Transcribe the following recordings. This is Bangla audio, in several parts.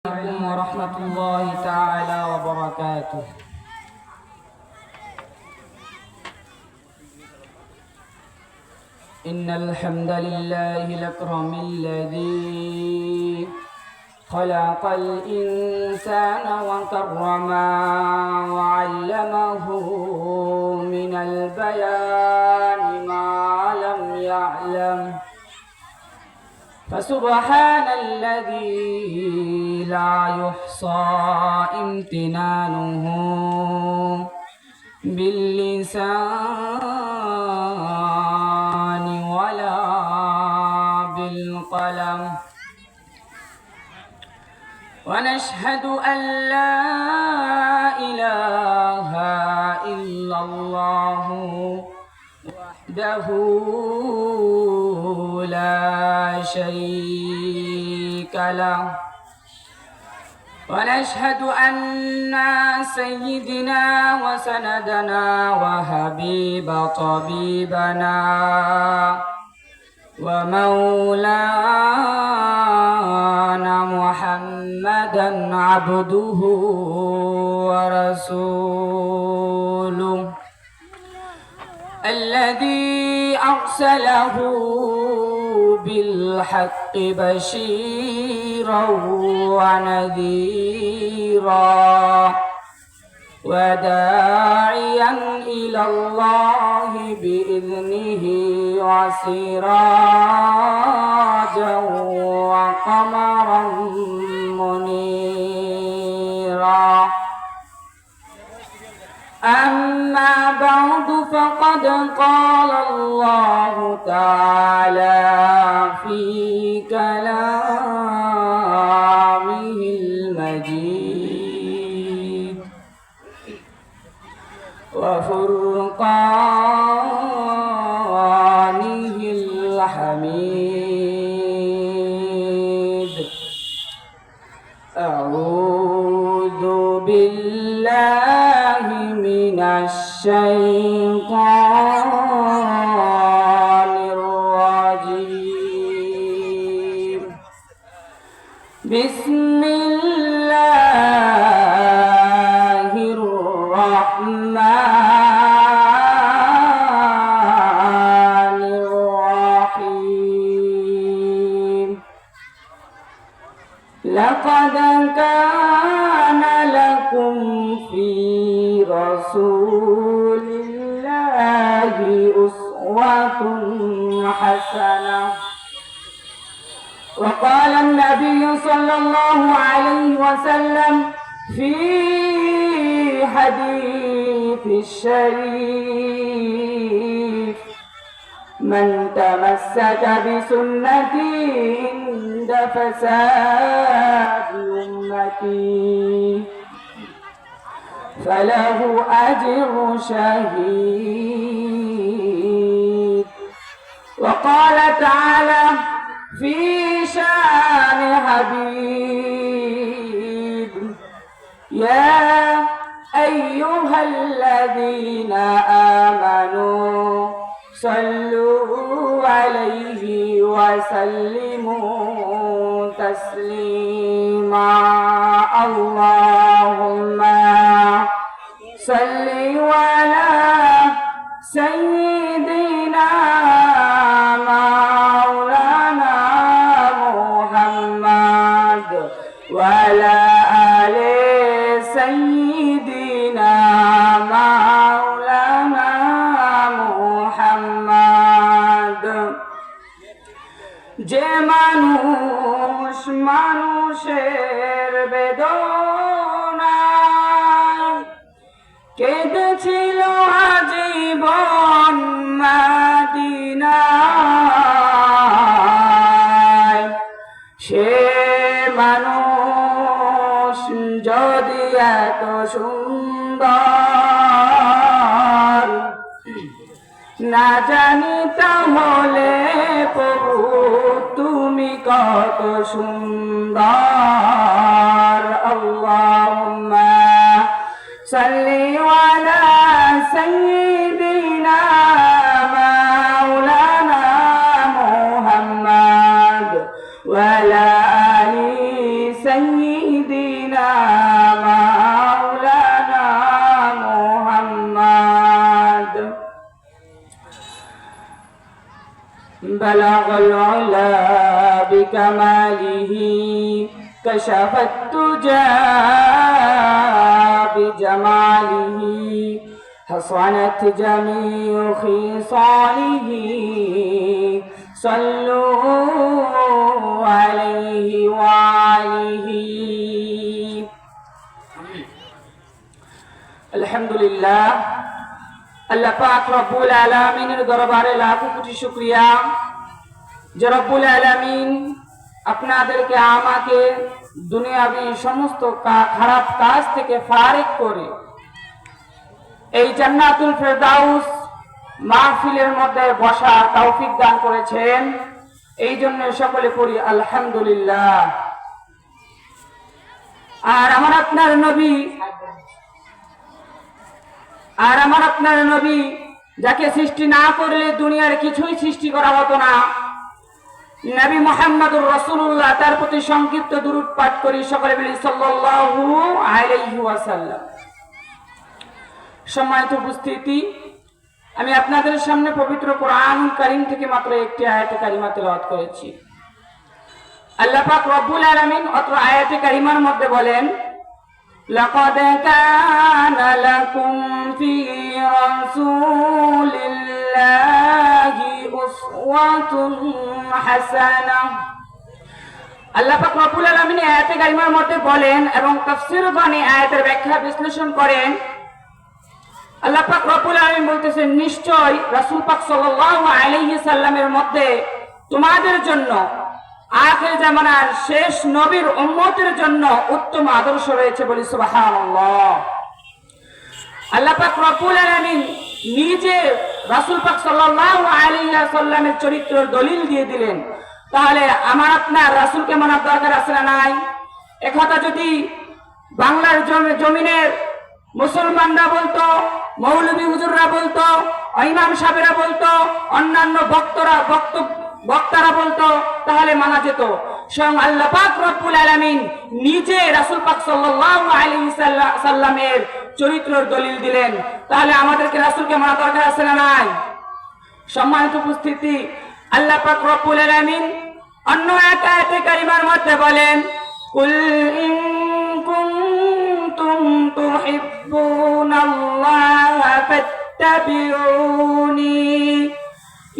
عليكم ورحمة الله تعالى وبركاته. إن الحمد لله الأكرم الذي خلق الإنسان وكرمه وعلمه من البيان ما لم يعلم، فسبحان الذي لا يحصى امتنانه باللسان ولا بالقلم، ونشهد أن لا إله إلا الله وحده لا شريك له، ونشهد أن سيدنا وسندنا وحبيب طبيبنا ومولانا محمدا عبده ورسوله الذي أرسله بالحق بشيرا ونذيرا وداعيا إلى الله بإذنه وسراجا وقمرا منيرا. أما بعد فقد قال الله تعالى في كلامه المجيد وفرقانه الحميد. أعوذ بالله من الشيطان الرجيم. بسم الله الرحمن الرحيم. لقد كان لكم في رسول الله أسوة حسنة. وقال النبي صلى الله عليه وسلم في حديث الشريف: من تمسك بسنتي عند فساد أمتي فله أجر شهيد. وقال تعالى في شان حبيب: يا أيها الذين آمنوا صلوا عليه وسلموا تسليما. اللهم صل على سيدنا مولانا محمد وعلى آل سيدنا مولانا محمد। যে মানুষ মানুষের বেদনায় কেঁদেছিল আজীবন মদিনায়, সে মানুষ যদি এত সুন্দর না জানি তাহলে প্রভু তুমি কত সুন্দর। আল্লাহুম্মা সাল্লি আলা সাইয়্যিদিনা মাওলানা মুহাম্মদ ওয়া আলা আলি سيدنا مولانا محمد بلغ العلا بكماله كشف الدجى بجماله حصنت جميع خصاله صلوا عليه وآله الحمد لله আল্লাহ পাক রব্বুল আলামিনের দরবারে লাখো কোটি শুকরিয়া যে রব্বুল আলামিন আপনাদেরকে আমাকে দুনিয়াবি সমস্ত খারাপ কাজ থেকে ফারিক করে এই জান্নাতুল ফেরদাউস মাহফিলের মধ্যে বসার তৌফিক দান করেছেন, এই জন্য সকলে পড়ি আলহামদুলিল্লাহ। আর আমার আপনার নবী যাকে সৃষ্টি না করলে দুনিয়ার কিছুই সৃষ্টি করা হতো না, নবী মুহাম্মদুর রাসূলুল্লাহ, তার প্রতি সংক্ষিপ্ত দুরূদ পাঠ করি সকলে বলি সাল্লাল্লাহু আলাইহি ওয়াসাল্লাম। সম্মানিত উপস্থিতি, আমি আপনাদের সামনে পবিত্র কোরআনুল কারীম থেকে মাত্র একটি আয়াতে কারিমা তেলাওয়াত করেছি। আল্লাহ পাক রব্বুল আলামিন অত্র আয়াতে কারিমার মধ্যে বলেন, লাকাদ কানা লাকুম ফি রাসূলিল্লাহি উসওয়াতুন হাসানাহ। আল্লাহ পাক রব্বুল আলামিন আয়াতে কারিমার মধ্যে বলেন এবং তাফসীরগণে আয়াতের ব্যাখ্যা বিশ্লেষণ করেন। আল্লাহ পাক রব্বুল আলামিন বলতেছেন, নিশ্চয় রাসূল পাক সাল্লাল্লাহু আলাইহি সাল্লামের মধ্যে তোমাদের জন্য আখির জামানার শেষ নবীর উম্মতের জন্য উত্তম আদর্শ রয়েছে, বলি সুবহানাল্লাহ। আল্লাহ পাক রব্বুল আলামিন নিজে রাসূল পাক সাল্লাল্লাহু আলাইহি সাল্লামের চরিত্রের দলিল দিয়ে দিলেন। তাহলে আমার আপনার রাসূলকে মানার দরকার আছে না নাই? একথা যদি বাংলার জমিনের মুসলমানরা বলতো, মৌলভী হুজুররা বলতো, ইমাম সাহেবরা বলতো, অন্যান্য বক্তারা বলতো, তাহলে মানা যেত। স্বয়ং আল্লাহ পাক রব্বুল আলামিন নিজে রাসূল পাক সাল্লাল্লাহু আলাইহি সাল্লামের চরিত্রের দলিল দিলেন। তাহলে আমাদেরকে রাসূলকে মানা দরকার আছে না নাই? সম্মানিত উপস্থিতি, আল্লাহ পাক রব্বুল আলামিন অন্য এক আয়াতে কারিমার মধ্যে বলেন, কুল ইন কুনতুম তুহিব্বুনাল্লাহা ফাত্তাবিউনি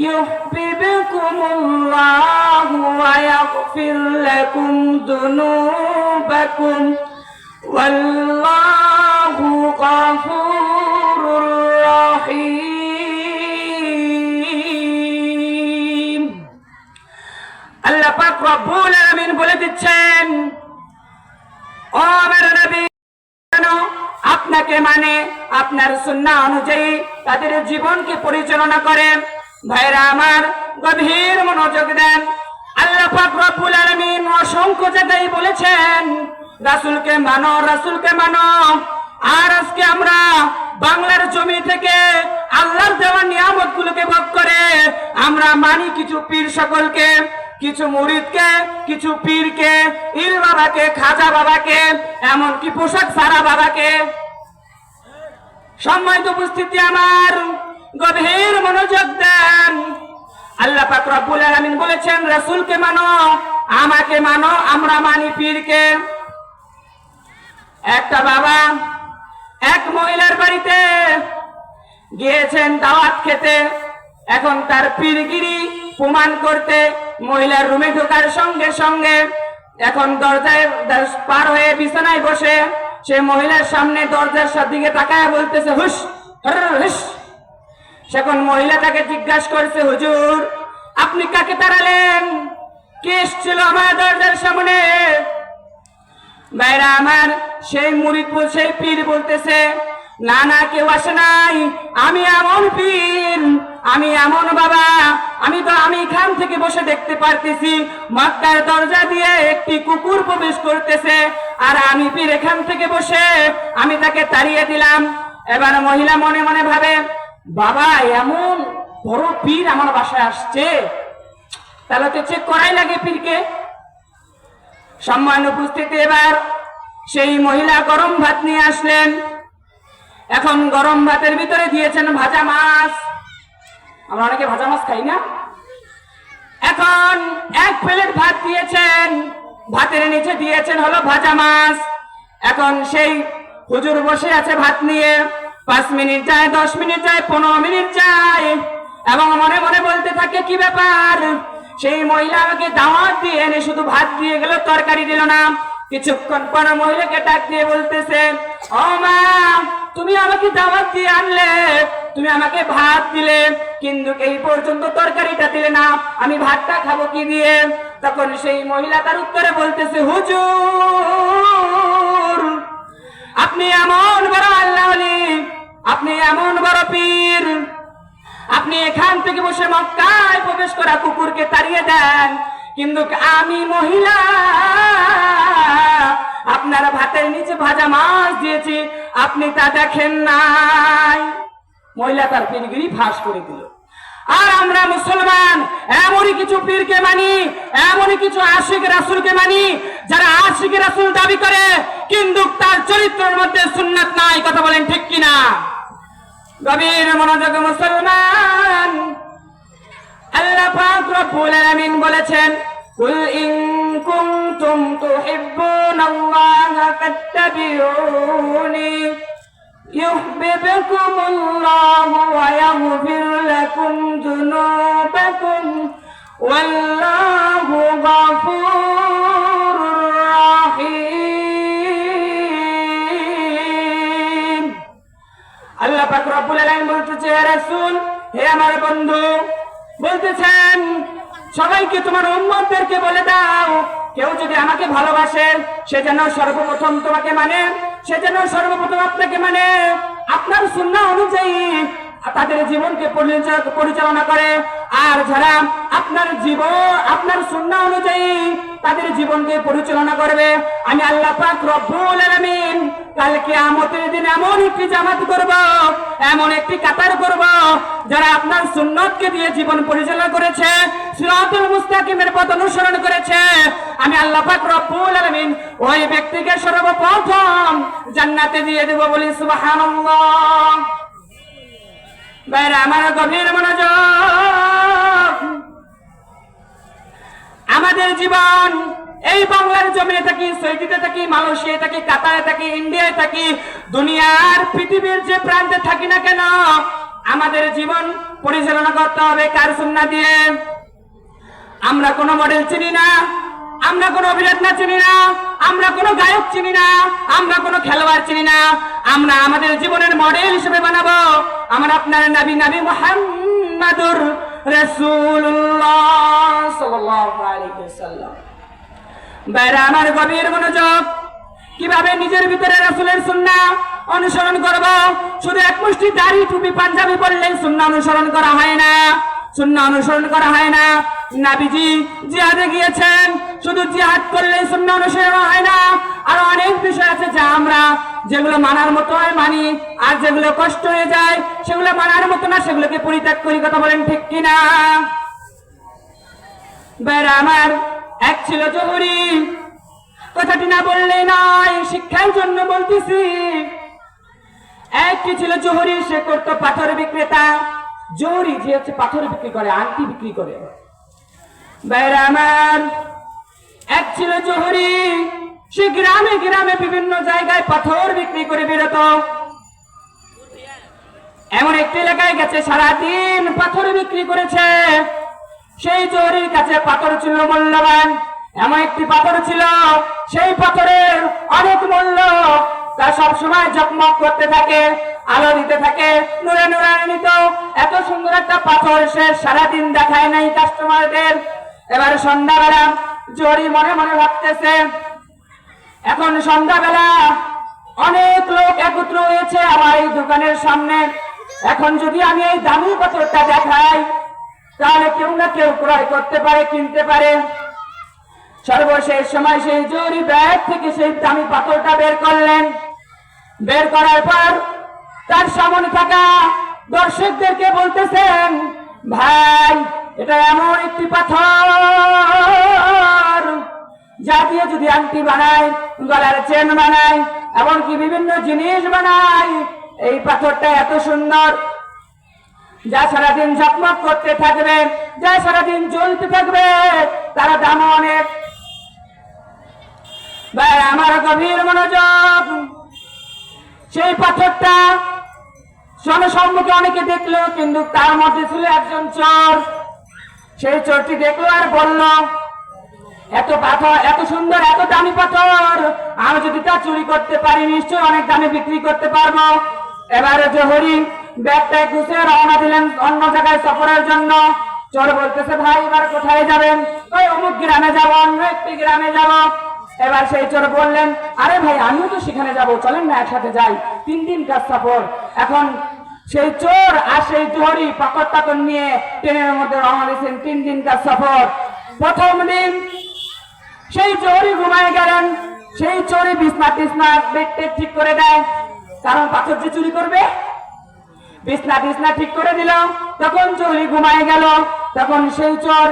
ইউহিব্বুকুমুল্লাহু ওয়া ইয়াগফির লাকুম যুনুবাকুম ওয়াল্লাহু গফুরুর রহিম। আল্লাহ পাক রব্বুল আলামিন বলে দিচ্ছেন, ও আমার নবী, আপনাকে মানে আপনার সুন্নাহ অনুযায়ী তাদের জীবনকে পরিচালনা করে। ভাইরা আমার, গভীর মনোযোগ দেন। আল্লাহ পাক রব্বুল আলামিন অসংখ্য জায়গায় বলেছেন রাসূলকে মানো, রাসূলকে মানো। আর আজকে আমরা বাংলার জমি থেকে আল্লাহর দেওয়া নিয়ামতগুলোকে ভোগ করে আমরা মানি কিছু পীর সকলকে, কিছু মুরিদকে, কিছু পীরকে, ইল বাবাকে, খাজা বাবাকে, এমনকি পোশাক সারা বাবাকে। সম্মানিত উপস্থিতি আমার, গভীর মনোযোগ দেন। আল্লাহ পাক রব্বুল আলামিন বলেছেন রাসূলকে মানো, আমাকে মানো, আমরা মানি পীরকে। একটা বাবা এক মহিলার বাড়িতে গিয়েছেন দাওয়াত খেতে। এখন তার পীরগিরি প্রমাণ করতে মহিলার রুমে ঢোকার সঙ্গে সঙ্গে এখন দরজায় পার হয়ে বিছানায় বসে সে মহিলার সামনে দরজার দিকে তাকায় বলতেছে, হুশ হুশ। সেখন মহিলা তাকে জিজ্ঞাসা করছে, হুজুর আপনি কাকে তাড়ালেন? কে এসেছিল আমার দরজার সামনে? ভাইরা আমার, সেই মুরিদ সেই পীর বলতেছে, না না, কেউ আসে নাই, আমি এমন পীর, আমি এমন বাবা, আমি এখান থেকে বসে দেখতে পারতেছি মক্কার দরজা দিয়ে একটি কুকুর প্রবেশ করতেছে, আর আমি পীর এখান থেকে বসে আমি তাকে তাড়িয়ে দিলাম। এবার মহিলা মনে মনে ভাবে, বাবা এমন বড় পীর আমার বাসায় আসছে, তাহলে তো চেক করাই লাগে পীরকে। সম্মান উপস্থিতি, এবার সেই মহিলা গরম ভাত নিয়ে আসলেন। এখন গরম ভাতের ভিতরে দিয়েছেন ভাজা মাছ। আমরা অনেকে ভাজা মাছ খাই না? এখন এক প্লেট ভাত দিয়েছেন, ভাতের নিচে দিয়েছেন হলো ভাজা মাছ। এখন সেই হুজুর বসে আছে ভাত নিয়ে, 5 মিনিট যায়, 10 মিনিট যায়, 15 মিনিট যায়, এবং মনে মনে বলতে থাকে কি ব্যাপার, সেই মহিলা আমাকে দাওয়াত দিয়ে এনে শুধু ভাত দিয়ে গেল, তরকারি দিল না। কিছুক্ষণ পর মহিলাকে ডাক দিয়ে বলতেছে, ও মা, তুমি আমাকে দাওয়াত দিয়ে আনলে, তুমি আমাকে ভাত দিলে, কিন্তু এই পর্যন্ত তরকারিটা দিলে না, আমি ভাতটা খাবো কি দিয়ে? তখন সেই মহিলা তার উত্তরে বলতেছে, হুজুর, আপনি এমন বড় আল্লাহ ওলি, আপনি এমন বড় পীর, আপনি এখান থেকে বসে মক্কায় প্রবেশ করা কুকুরকে তাড়িয়ে দেন, কিন্তু আমি মহিলা আপনার ভাতের নিচে ভাজা মাছ দিয়েছি, আপনি তা দেখেন নাই। মহিলা তার পীরগিরি ফাঁস করে দিল। আর আমরা মুসলমান এমনই কিছু পীরকে মানি, এমনই কিছু আশিক রাসূলকে মানি, যারা আশিক রাসূল দাবি করে কিন্তু তার চরিত্রের মধ্যে সুন্নাত নাই। কথা বলেন ঠিক কিনা? গভীর মনোযোগ মুসলমান, আল্লাহ পাক রব্বুল আলামিন বলেছেন, কুল ইন কুনতুম তুহিব্বুনাল্লাহা ফাত্তাবিউনি ইউহিব্বুকুমুল্লাহু ওয়া ইয়াগফির লাকুম যুনুবাকুম ওয়াল্লাহু গফুরুর রাহিম। আল্লাহ পাক রব্বুল আলামিন বলতেছে, হে রাসূল, হে আমার বন্ধু, বলতেছেন সবাইকে তোমার উম্মতদেরকে বলে দাও, কেউ যদি আমাকে ভালোবাসে সে যেন সর্বপ্রথম তোমাকে মানে, সে যেন সর্বপ্রথম আপনাকে মানে, আপনার সুন্নাহ অনুযায়ী তাদের জীবনকে পরিচালনা করে। আর যারা আপনার সুন্নাহ অনুযায়ী তাদের জীবনকে পরিচালনা করবে, আমি আল্লাহ পাক রব্বুল আলামিন কাল কিয়ামতের দিন এমন একটি জামাত করব, এমন একটি কাতার করব, যারা আপনার সুন্নতকে দিয়ে জীবন পরিচালনা করেছে, সিরাতুল মুস্তাকিমের পথ অনুসরণ করেছে, আমি আল্লাহ পাক রব্বুল আলামিন ওই ব্যক্তিকে সর্বপ্রথম জান্নাতে দিয়ে দেব। বলি সুবহানাল্লাহ। বাইরে আমার গভীর মনোযোগ, আমাদের জীবন এই বাংলার জমিনে থাকি, সৌদিতে থাকি, মালয়েশিয়ায় থাকি, কাতারে থাকি, ইন্ডিয়ায় থাকি, দুনিয়ার পৃথিবীর যে প্রান্তে থাকি না কেন, আমাদের জীবন পরিচালনা করতে হবে কার সুন্নাহ দিয়ে? আমরা কোনো মডেল চিনি না, আমরা কোনো অভিনেতা চিনি না, আমরা কোনো গায়ক চিনি না, আমরা কোনো খেলোয়াড় চিনি না। আমরা আমাদের জীবনের মডেল হিসেবে বানাবো আমার আপনার নবী মুহাম্মাদুর রাসূলুল্লাহ সাল্লাল্লাহু আলাইহি ওয়াসাল্লাম। বাইরে আমার গভীর মনোযোগ, কিভাবে নিজের ভিতরে রাসূলের সুন্নাহ অনুসরণ করব? শুধু এক মুষ্টি দাড়ি টুপি পাঞ্জাবি পরলেই সুন্নাহ অনুসরণ করা হয় না, সুন্নাহ অনুসরণ করা হয় না। নবীজি জিহাদে গিয়েছেন, শুধু জিহাদ করলেই সুন্নাহ অনুসরণ হয় না। আর অনেক বিষয় আছে যা আমরা যেগুলো মানার মতো হয় মানি, আর যেগুলো কষ্ট হয়ে যায় সেগুলো মানার মতো না, সেগুলোকে পরিত্যাগ করি। কথা বলেন ঠিক কিনা? বাইরে আমার এক ছিল জহুরি, কথাটি না বললেই নয়, শিক্ষার জন্য বলতেছি। একটি ছিল জহুরি, সে করতো পাথর বিক্রেতা। জহুরি যে হচ্ছে পাথর বিক্রি করে, আংটি বিক্রি করে। বাইরে আমার এক ছিল জহুরি, সে গ্রামে গ্রামে বিভিন্ন জায়গায় পাথর বিক্রি করে বেরোত। এমন একটি এলাকায় গেছে, সারাদিন পাথর বিক্রি করেছে। সেই জহুরির কাছে পাথর ছিল মূল্যবান, এমন একটি পাথর ছিল, সেই পাথরের অনেক মূল্য। তা সবসময় ঝকমক করতে থাকে, আলো দিতে থাকে, নুরে নুরান্বিত। এত সুন্দর একটা পাথর সে সারাদিন দেখায় নাই কাস্টমারদের। এবার সন্ধ্যাবেলা জহুরি মনে মনে ভাবতেছে, এখন সন্ধ্যাবেলা অনেক লোক একত্র হয়েছে আমার এই দোকানের সামনে, এখন যদি আমি এই দামি পাথরটা দেখাই তাহলে কেউ না কেউ ক্রয় করতে পারে, কিনতে পারে। সর্বশেষ সময় সেই জহুরি ব্যাগ থেকে সেই দামি পাথরটা বের করলেন। বের করার পর তার সামনে থাকা দর্শকদেরকে বলতেছেন, ভাই, এটা এমন একটি পাথর যা দিয়ে যদি আংটি বানায়, গলার চেন বানায়, এমনকি বিভিন্ন জিনিস বানায়, এই পাথরটা এত সুন্দর যা সারাদিন ঝকমক করতে থাকবে, যা সারাদিন জ্বলতে থাকবে, তার দাম অনেক। ভাই আমার গভীর মনোযোগ, সেই পাথরটা জনসম্মুখে অনেকে দেখলো, কিন্তু তার মধ্যে ছিল একজন চোর। সেই চোরটি দেখলো আর বলল, এত পাথর, এত সুন্দর, এত দামি পাথর, আমি যদি তা চুরি করতে পারি নিশ্চয় অনেক দামে বিক্রি করতে পারবো। এবারে জোহরি ব্যাগটায় গুছিয়ে রওনা দিলেন অন্য জায়গায় সফরের জন্য। চোর বলতেছে, ভাই এবার কোথায় যাবেন? ওই অমুক গ্রামে যাবো, অন্য একটি গ্রামে যাবো। এবার সেই চোর বললেন, আরে ভাই আমিও তো সেখানে যাব, চলেন না একসাথে যাই, 3 দিনকার সফর। এখন সেই চোর আর সেই জোহরি পাকড় টাকড় নিয়ে ট্রেনের মধ্যে রওনা দিয়েছেন 3 দিনকার সফর। প্রথম দিন সেই চোরই ঘুমায় গেলেন। সেই চোরই বিছনা টিছনা বেড টেড ঠিক করে দেয়, কারণ পাথর যে চুরি করবে। বিছনা টিছনা ঠিক করে দিল, তখন চোরই ঘুমায় গেল। তখন সেই চোর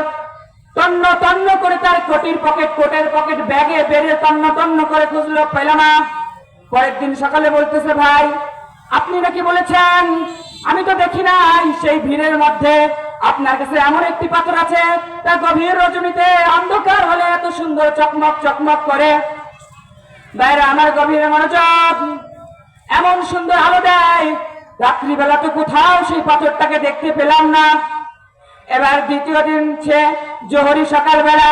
তন্ন তন্ন করে তার কোটের পকেট ব্যাগে বেড়ে তন্ন তন্ন করে খুঁজলো, পেল না। পরের দিন সকালে বলতেছে, ভাই আপনি নাকি বলেছেন, আমি তো দেখি নাই সেই ভিড়ের মধ্যে আপনার কাছে এমন একটি পাথর আছে, তা গভীর রজনীতে অন্ধকার হলে এত সুন্দর চকমক চকমক করে। বাইরে আমার গভীর মনোযোগ, এমন সুন্দর আলো দেয়, রাত্রিবেলা তো কোথাও সেই পাথরটাকে দেখতে পেলাম না। এবার দ্বিতীয় দিন সে জোহরি সকালবেলা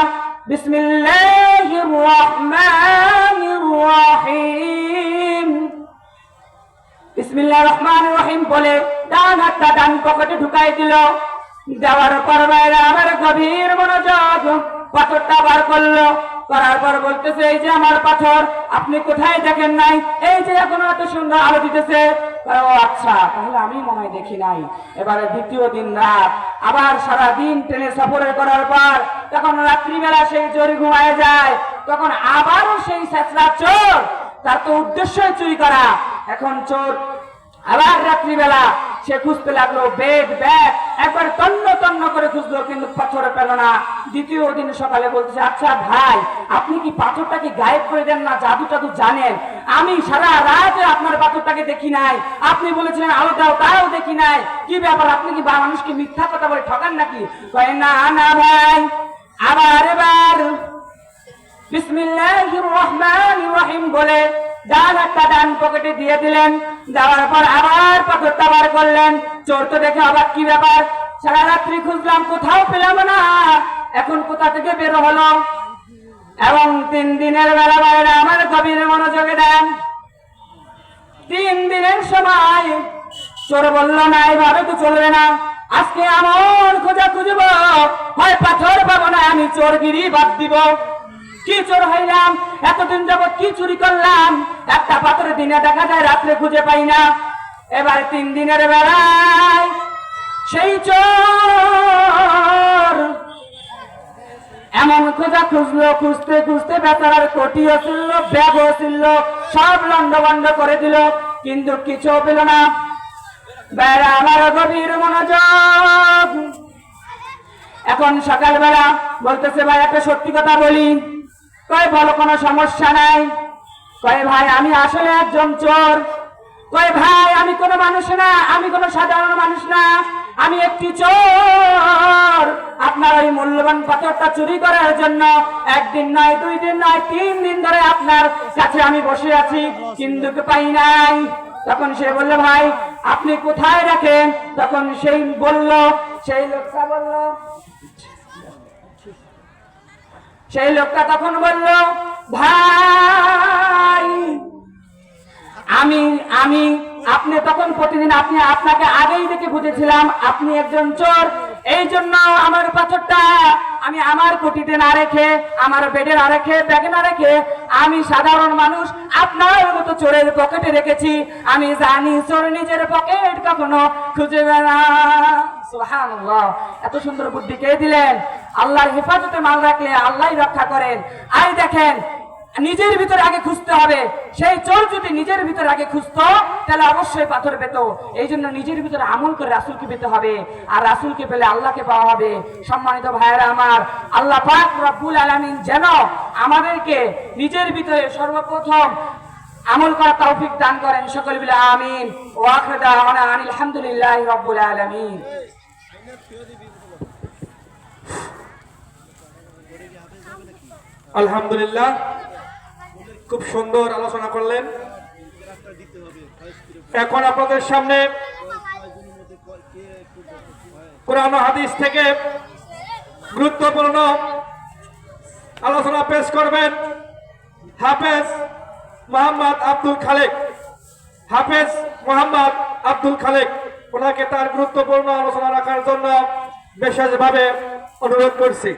বিসমিল্লাহির রহমানির রহিম, বিসমিল্লাহির রহমানির রহিম বলে ডান হাতটা ডান পকেটে ঢুকাই দিল। দেওয়ার পর বাইরে আমার গভীর মনোযোগ, পাথরটা বার করলো। করার পর বলতেছে, এই যে আমার পাথর, আপনি কোথায় দেখেন নাই? এই যে এখনো এত সুন্দর আলো দিতেছে। ও আচ্ছা, তাহলে আমি মনে হয় দেখি নাই। এবারে দ্বিতীয় দিন রাত, আবার সারাদিন ট্রেনে সফরে করার পর তখন রাত্রিবেলা সেই চোর ঘুমায় যায়। তখন আবারও সেই ছেঁচড়া চোর, তার তো উদ্দেশ্যই চুরি করা। এখন চোর আবার রাত্রিবেলা সে খুঁজতে লাগলো বেড ব্যাগ, একবার তন্ন তন্ন করে খুঁজলো, কিন্তু পাথর পেল না। দ্বিতীয় দিন সকালে বলতেছে, আচ্ছা ভাই আপনি কি পাথরটাকে গায়েব করে দেন না, জাদু টাদু জানেন? আমি সারা রাত আপনার পাথরটাকে দেখি নাই, আপনি বলেছিলেন আলো দাও, তাও দেখি নাই, কি ব্যাপার? আপনি কি মানুষকে মিথ্যা কথা বলে ঠকান নাকি? কয় না না ভাই। আবার এবার বিসমিল্লাহির রহমানির রহিম বলে ডান হাতটা ডান পকেটে দিয়ে দিলেন। দেওয়ার পর আবার পাথরটা বার করলেন। চোর তো দেখে অবাক, কি ব্যাপার, সারা রাত্রি খুঁজলাম কোথাও পেলাম না, এখন কোথা থেকে বের হলো? এবং 3 দিনের বেলা বাইরে আমার গভীর মনোযোগে দেন। 3 দিনের সময় চোর বলল, না এইভাবে তো চলবে না, আজকে এমন খোঁজা খুঁজবো, হয় পাথর পাবো না, আমি চোরগিরি বাদ দিব। কি চোর হইলাম, এতদিন যাবত কি চুরি করলাম, একটা পাথর দিনে দেখা যায়, রাত্রে খুঁজে পাই না। এবার 3 দিনের বেলায় সেই চোর এমন খোঁজা খুঁজলো, খুঁজতে খুঁজতে বেচারার কোটিও ছিল, ব্যাগও ছিল, সব লন্ডভন্ড করে দিল, কিন্তু কিছু পেল না। বেড়া আমার গভীর মনোযোগ। এখন সকালবেলা বলতেছে, ভাই একটা সত্যি কথা বলি। কয় বলো, কোনো সমস্যা নাই। কয় ভাই আমি আসলে একজন চোর। কয় ভাই আমি কোনো মানুষ না, আমি কোনো সাধারণ মানুষ না, আমি একটি চোর। আপনার ওই মূল্যবান পাথরটা চুরি করার জন্য 1 দিন নয়, 2 দিন নয়, 3 দিন ধরে আপনার কাছে আমি বসে আছি, কিন্তু পাই নাই। তখন সে বলল, ভাই আপনি কোথায় রাখেন? তখন সেই বলল, সেই লোকটা তখন বলল, ভাই আমি আপনি তখন প্রতিদিন আপনাকে আগেই দেখে বুঝেছিলাম আপনি একজন চোর, এই জন্য আমার পাথরটা আমি আমার কোটিতে না রেখে, আমার বেডে না রেখে, ব্যাগে না রেখে, আমি সাধারণ মানুষ আপনার মতো চোরের পকেটে রেখেছি। আমি জানি চোর নিজের পকেট কখনো খুঁজে না। সুবহানাল্লাহ, এত সুন্দর বুদ্ধি কে দিলেন? আল্লাহর হেফাজতে মাল রাখলে আল্লাহই রক্ষা করেন। আই দেখেন নিজের ভিতরে আগে খুঁজতে হবে। সেই চোর যদি নিজের ভিতরে আগে খুঁজতো তাহলে অবশ্যই পাথর পেত। এই জন্য নিজের ভিতরে আমল করে রাসূলকে পেতে হবে, আর রাসূলকে পেলে আল্লাহকে পাওয়া হবে। সম্মানিত ভাইয়েরা আমার, আল্লাহ পাক রব্বুল আলামিন যেন আমাদেরকে নিজের ভিতরে সর্বপ্রথম আমল করার তৌফিক দান করেন। সকলে বলে আমিন। ওয়া আখিরু দাওয়ানা আনিল হামদুলিল্লাহি রাব্বিল আলামিন। আলহামদুলিল্লাহ, খুব সুন্দর আলোচনা করলেন। এখন আপনাদের সামনে কোরআন ও হাদিস থেকে গুরুত্বপূর্ণ আলোচনা পেশ করবেন হাফেজ মোহাম্মদ আব্দুল খালেক। হাফেজ মোহাম্মদ আব্দুল খালেক, ওনাকে তার গুরুত্বপূর্ণ আলোচনা রাখার জন্য বিশেষভাবে অনুরোধ করছি।